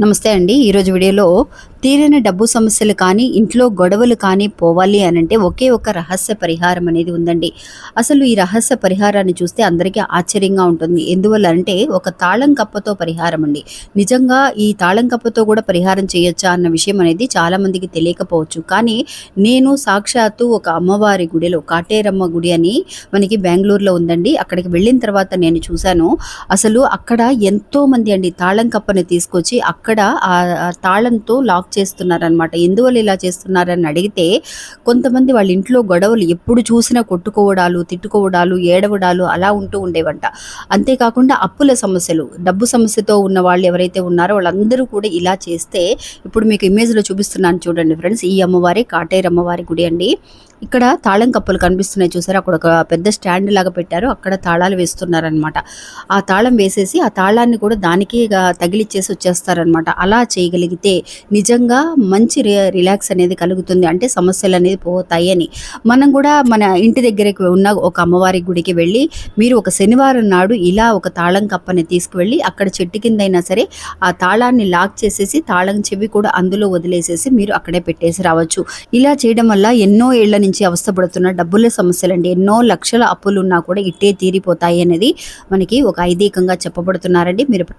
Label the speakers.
Speaker 1: నమస్తే అండి. ఈరోజు వీడియోలో తీరని డబ్బు సమస్యలు కానీ, ఇంట్లో గొడవలు కానీ పోవాలి అనంటే ఒకే ఒక రహస్య పరిహారం అనేది ఉందండి. అసలు ఈ రహస్య పరిహారాన్ని చూస్తే అందరికీ ఆశ్చర్యంగా ఉంటుంది. ఎందువల్ల అంటే ఒక తాళం కప్పతో పరిహారం అండి. నిజంగా ఈ తాళం కప్పతో కూడా పరిహారం చేయొచ్చా అన్న విషయం అనేది చాలామందికి తెలియకపోవచ్చు. కానీ నేను సాక్షాత్తు ఒక అమ్మవారి గుడిలో కాటేరమ్మ గుడి అని మనకి బెంగుళూరులో ఉందండి. అక్కడికి వెళ్ళిన తర్వాత నేను చూశాను. అసలు అక్కడ ఎంతోమంది అండి తాళం కప్పని తీసుకొచ్చి అక్కడ ఆ తాళంతో లాక్ చేస్తున్నారనమాట. ఎందువల్ల ఇలా చేస్తున్నారని అడిగితే కొంతమంది వాళ్ళ ఇంట్లో గొడవలు ఎప్పుడు చూసినా కొట్టుకోవడాలు, తిట్టుకోవడాలు, ఏడవడాలు అలా ఉంటూ ఉండేవంట. అంతేకాకుండా అప్పుల సమస్యలు, డబ్బు సమస్యతో ఉన్న వాళ్ళు ఎవరైతే ఉన్నారో వాళ్ళందరూ కూడా ఇలా చేస్తే ఇప్పుడు మీకు ఇమేజ్‌లో చూపిస్తున్నాను చూడండి ఫ్రెండ్స్. ఈ అమ్మవారే కాటేరు అమ్మవారి గుడి అండి. ఇక్కడ తాళం కప్పులు కనిపిస్తున్నాయి చూసారా? అక్కడ ఒక పెద్ద స్టాండ్ లాగా పెట్టారు. అక్కడ తాళాలు వేస్తున్నారనమాట. ఆ తాళం వేసేసి ఆ తాళాన్ని కూడా దానికి తగిలిచ్చేసి వచ్చేస్తారనమాట. అలా చేయగలిగితే నిజంగా మంచి రిలాక్స్ అనేది కలుగుతుంది. అంటే సమస్యలు అనేది పోతాయని. మనం కూడా మన ఇంటి దగ్గరికి ఉన్న ఒక అమ్మవారి గుడికి వెళ్ళి మీరు ఒక శనివారం నాడు ఇలా ఒక తాళం కప్పని తీసుకువెళ్ళి అక్కడ చెట్టు కిందైనా సరే ఆ తాళాన్ని లాక్ చేసేసి తాళం చెవి కూడా అందులో వదిలేసేసి మీరు అక్కడే పెట్టేసి రావచ్చు. ఇలా చేయడం వల్ల ఎన్నో ఏళ్ల నుంచి అవస్థపడుతున్న డబ్బుల సమస్యలండి, ఎన్నో లక్షల అప్పులున్నా కూడా ఇట్టే తీరిపోతాయి అనేది మనకి ఒక ఐదీకంగా చెప్పబడుతున్నారండి. మీరు ట్రై